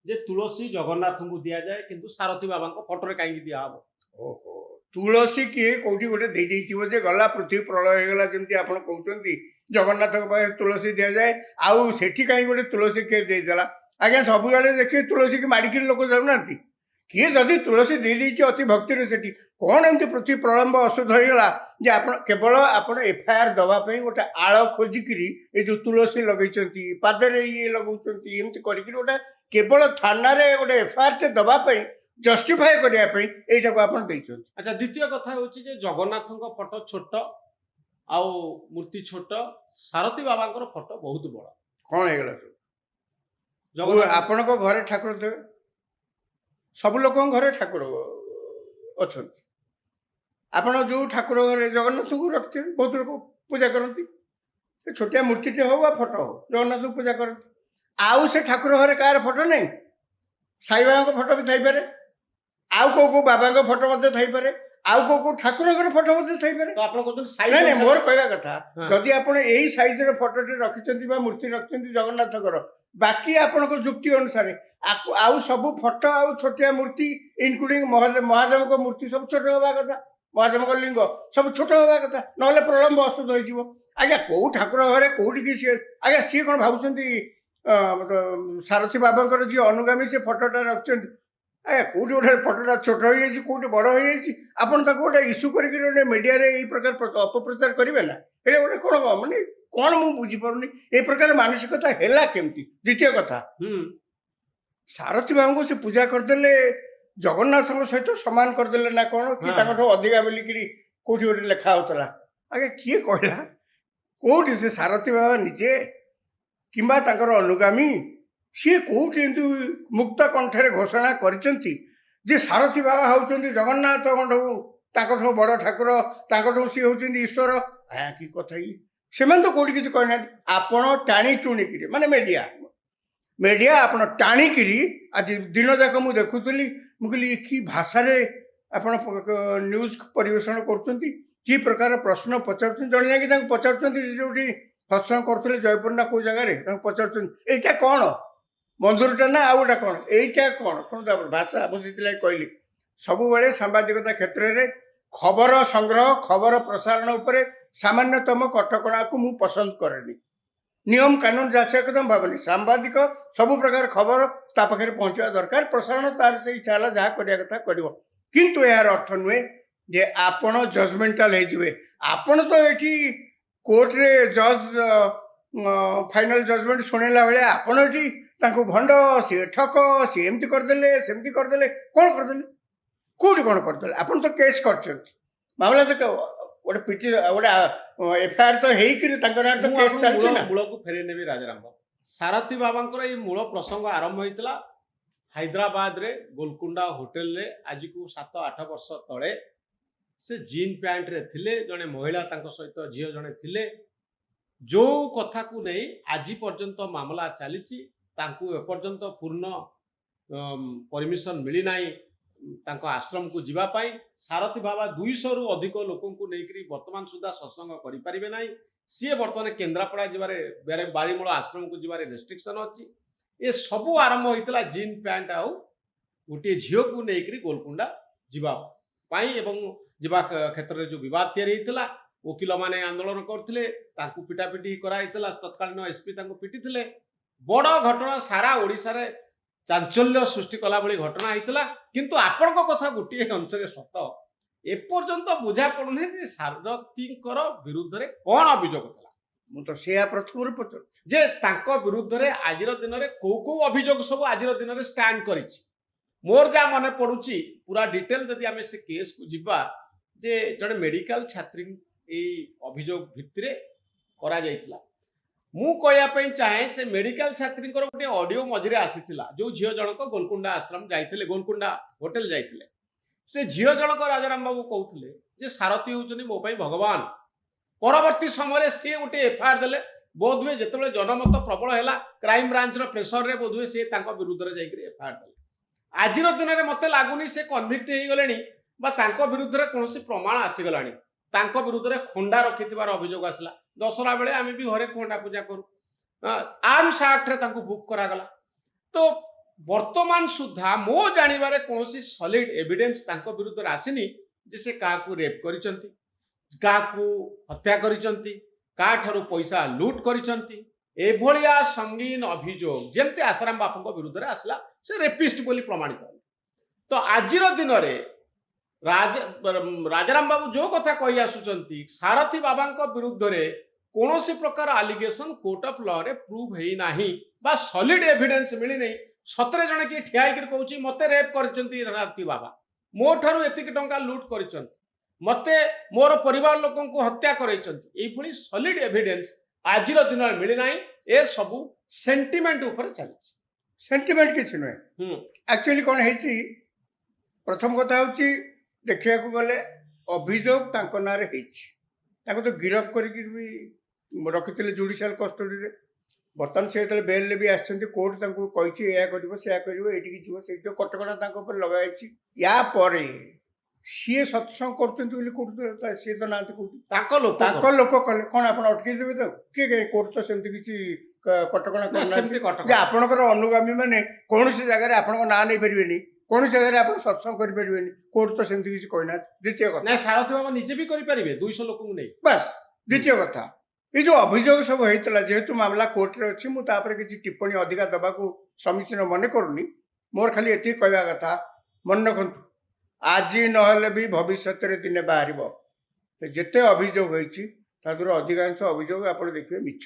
जे तुलसी जगन्नाथ को दि जाए किंतु सारथी बाबा फटो कहीं दिहब। ओहो तुलसी किए कौटी गोटे जे गला पृथ्वी प्रलय होगा जमी आप कहते जगन्नाथ पाखे तुलसी दि जाए आउ सेठी कहीं गोटे तुलसी किए देदेला आज्ञा सब देखिए तुलसी की माड़िकी लोक जाऊना किए जदि तुलसी दे अति भक्ति से कौन एमती पृथ्वी प्रलम्ब अशुद्ध होगा जे आप केवल आप एफआईआर दवाई गोटे आड़ खोजिकी ये जो तुलसी लगे पादे ये लगे एमती गोटे केवल थाना गोटे एफआईआर टे दवाई जस्टिफाए करने अच्छा द्वितीय कथा हूँ जगन्नाथ फटो छोट आउ मूर्ति छोट सारथी बाबा फटो बहुत बड़ कौन है आपण घरे ठाकुर देवे सब लोक घरे ठाकुर अच्छा आपण जो ठाकुर घरे जगन्नाथ को रखते बहुत लोग पूजा करती छोटिया मूर्ति टे हो फटो हो जगन्नाथ को पूजा करते आउ से ठाकुर घरे कार फटो नहीं साई बाबा फटो भी थी पारे आउ को बाबा फटो थी पारे आउ को ठाकुर फटो थी मोर कहवा कथा जदि आप यही सैज फटोटे रखिंट मूर्ति रखिंट जगन्नाथ बाकी आपण जुक्ति अनुसार आउ सब फटो आउ छोटिया मूर्ति इनक्लूडिंग महादेव को मूर्ति सब छोट हवा कथा महादेव को लिंग सब छोट हवा कथा ना प्रलम्ब अशुद्ध हो आज्ञा कौ ठाकुर घरे कौटी सी आज्ञा सी कौन भावुं सारथी बाबा जी अनुगामी से फटोटा रखिंट आज्ञा कौटी गोटे फटोटा छोट हो कौटी बड़ हो गोटे इश्यू कर मीडिया यही प्रकार अपप्रचार करेंगे ना ये गोटे कौन मानने कौन मुझे बुझीपार ये प्रकार मानसिकता है केमती द्वितीय कथा सारथी बाबू को से पूजा करदे जगन्नाथ सहित सामान करदे ना कौन कि अधिका बोलिकी कौटी गोटे लेखा होता आगे किए कहला कौटी से सारथी बाबा निजे किंबा अनुगामी सी कौटी मुक्त कंठे घोषणा करिसेंती जे सारथी बाबा होउचंदी जगन्नाथ ठू बड़ ठाकुर सी होउचंदी ईश्वर आ कि कथा से तो कौटी किसी कहना आपण टाणी टुणिकी माने मीडिया आप टाणिकी आज दिन जाक मुझे देखुली मुझे कि भाषा आप न्यूज परिवेषण कर प्रकार प्रश्न पचार जड़े जाकि पचार जो सत्संग करते जयपुर ना कौ जगह पचार यहाँ कौन बंधुरटा ना आउ गोटा कौन यहीटा कौन शुणु भाषा मुझे कहली सब सांबादिकता क्षेत्र में खबर संग्रह खबर प्रसारण उपर सामान्यतम कटकणा को मुझे पसंद करेनी नियम कानून जैसे एकदम भावनी सांबादिक सब प्रकार खबर ता पाखे पहुंचा दरकार प्रसारण तार से इच्छा है जहाँ करने कथा कर किंतु यार अर्थ नुहे जे आपण जजमेंटाल आपण तो ये कोर्ट रे जज फाइनल जजमेंट शुणेला बेले आपण ये भंड सी ठक सी एमती करदे सेमती करदे कौन करदे कौटी कौन करदे आपण तो केस कर मामला तो गोटे पिटी गोटे एफआईआर तो केस चलछि ना मूल को फेरे नेबी राजाराम सारथी बाबा ये मूल प्रसंग आरंभ होता हैदराबाद रे गोलकुंडा होटेल रे आज को 7-8 वर्ष तले से जीन पैंट रे थिले जने महिला तांको सहित झियो जने थिले जो कथा को नहीं आज पर्यंत मामला चली एपर्यंत पूर्ण परमिशन मिली नाही तांको आश्रम को जीवापाई सारथी बाबा 200 रु अधिक लोक नहीं वर्तमान सुधा सत्संग करें ना सी बर्तमान केन्द्रापड़ा जीवारे बारीमूल आश्रम को जीवारे रेस्ट्रिक्शन अच्छी ये सबू आरंभ होता जीन पैंट आउ गोटे झील को लेकर गोलकुंडा जीवाई जीवा क्षेत्र में जो विवाद या वकिल माने आंदोलन करते पिटापिटी कराई तत्कालीन एसपी पिटी बड़ घटना सारा ओडिशा रे चांचल्य सृष्टि कला भली घटना होता किंतु आपण कथा गोटे अंश सत एपर्यंत बुझा पड़ुनी जे सारथी विरुद्ध रे कौन अभियोग था मुझे प्रथम पचार जे तांको विरुद्ध रे आज दिन में कौ अभियोग सब आज दिन में स्टैंड कर मोर जा मन पड़ुची पूरा डिटेल जदि आम से केस को जीवा जे जड़े मेडिकल छात्री अभियोग भित्तिरे करा जाइतिला मु कहयापी चाहे से मेडिकल छात्री गोटे ऑडियो मझे आसीला जो झील जनक गोलकुंडा आश्रम जाइए गोलकुंडा होटेल जाइए से झील जनक राजाराम बाबू कहते जे सारथी होउचनी मो पई भगवान परवर्ती समय सी गोटे एफआईआर देले बोधवे जिते जनमत प्रबल है क्राइम ब्रांच प्रेसर रे बोधवे सी विरुद्ध में जाकर एफआईआर देले आज दिन में मत लगुनि से कन्विक्ट हो गले विरुद्ध में कौन प्रमाण आसीगला विरुद्ध में खंडा रखि अभियोग आसला दशहरा बेले आम भी घरे खंडा पूजा करूँ आर्म्स एक्ट रे बुक करागला तो ବର୍ତ୍ତମାନ ସୁଦ୍ଧା ମୋ ଜାଣିବାରେ କୌଣସି ସଲିଡ୍ ଏଭିଡେନ୍ସ ତାଙ୍କ ବିରୁଦ୍ଧରେ ଆସିନି ଯେ ସେ କାହାକୁ ରେପ୍ କରିଛନ୍ତି, କାହାକୁ ହତ୍ୟା କରିଛନ୍ତି, କାହାଠାରୁ ପଇସା ଲୁଟ୍ କରିଛନ୍ତି। ଏଭଳିଆ ସଙ୍ଗୀନ ଅଭିଯୋଗ ଯେମିତି ଆଶାରାମ ବାପୁଙ୍କ ବିରୁଦ୍ଧରେ ଆସିଲା, ସେ ରେପିଷ୍ଟ ବୋଲି ପ୍ରମାଣିତ ହେଲା। ତ ଆଜିର ଦିନରେ ରାଜାରାମ ବାବୁ ଯୋଉ କଥା କହି ଆସୁଛନ୍ତି, ସାରଥୀ ବାବାଙ୍କ ବିରୁଦ୍ଧରେ କୌଣସି ପ୍ରକାର ଆଲିଗେସନ କୋର୍ଟ ଅଫ୍ ଲରେ ପ୍ରୁଭ୍ ହେଇନାହିଁ ବା ସଲିଡ୍ ଏଭିଡେନ୍ସ ମିଳିନାହିଁ। ସତରେ ଜଣେ କିଏ ଠିଆ ହେଇକି କହୁଛି ମତେ ରେପ୍ କରିଛନ୍ତି ସାରଥୀ ବାବା, ମୋ ଠାରୁ ଏତିକି ଟଙ୍କା ଲୁଟ୍ କରିଛନ୍ତି, ମତେ ମୋର ପରିବାର ଲୋକଙ୍କୁ ହତ୍ୟା କରାଇଛନ୍ତି, ଏଇଭଳି ସଲିଡ୍ ଏଭିଡେନ୍ସ ଆଜିର ଦିନରେ ମିଳିନାହିଁ। ଏ ସବୁ ସେଣ୍ଟିମେଣ୍ଟ ଉପରେ ଚାଲିଛି। ସେଣ୍ଟିମେଣ୍ଟ କିଛି ନୁହେଁ। ଆକ୍ଚୁଆଲି କ'ଣ ହେଇଛି, ପ୍ରଥମ କଥା ହେଉଛି ଦେଖିବାକୁ ଗଲେ ଅଭିଯୋଗ ତାଙ୍କ ନାଁରେ ହେଇଛି। ତାଙ୍କୁ ତ ଗିରଫ କରିକି ବି ରଖିଥିଲେ ଜୁଡ଼ିସିଆଲ କଷ୍ଟଡିରେ। ବର୍ତ୍ତମାନ ସେ ଯେତେବେଳେ ବେଲ୍ରେ ବି ଆସିଛନ୍ତି, କୋର୍ଟ ତାଙ୍କୁ କହିଛି ଏହା କରିବ ସେୟା କରିବ, ଏଇଠିକି ଯିବ ସେଇଠି କଟକଣା ତାଙ୍କ ଉପରେ ଲଗାଯାଇଛି। ୟା ପରେ ସିଏ ସତ୍ସଙ୍ଗ କରୁଛନ୍ତି ବୋଲି କୋର୍ଟ, ସିଏ ତ ନାହାନ୍ତି କୋଉଠି, ତାଙ୍କ ଲୋକ କଲେ କ'ଣ ଆପଣ ଅଟକେଇ ଦେବେ ତାକୁ? କିଏ? କୋର୍ଟ ତ ସେମିତି କିଛି କଟକଣା କରିନାହାନ୍ତି ଯେ ଆପଣଙ୍କର ଅନୁଗାମୀ ମାନେ କୌଣସି ଜାଗାରେ ଆପଣଙ୍କ ନାଁ ନେଇପାରିବେନି, କୌଣସି ଜାଗାରେ ଆପଣ ସତ୍ସଙ୍ଗ କରିପାରିବେନି। କୋର୍ଟ ତ ସେମିତି କିଛି କହିନାହାନ୍ତି। ଦ୍ୱିତୀୟ କଥା, ନା ସାରଥୀ ବାବା ନିଜେ ବି କରିପାରିବେ 200 ଲୋକଙ୍କୁ ନେଇ। ବାସ୍। ଦ୍ୱିତୀୟ କଥା, ଏଇ ଯୋଉ ଅଭିଯୋଗ ସବୁ ହେଇଥିଲା, ଯେହେତୁ ମାମଲା କୋର୍ଟରେ ଅଛି, ମୁଁ ତାପରେ କିଛି ଟିପ୍ପଣୀ ଅଧିକା ଦେବାକୁ ସମୀଚୀନ ମନେ କରୁନି। ମୋର ଖାଲି ଏତିକି କହିବା କଥା, ମନେ ରଖନ୍ତୁ, ଆଜି ନହେଲେ ବି ଭବିଷ୍ୟତରେ ଦିନେ ବାହାରିବ ଯେତେ ଅଭିଯୋଗ ହେଇଛି ତା ଦେହରୁ ଅଧିକାଂଶ ଅଭିଯୋଗ ଆପଣ ଦେଖିବେ ମିଛ।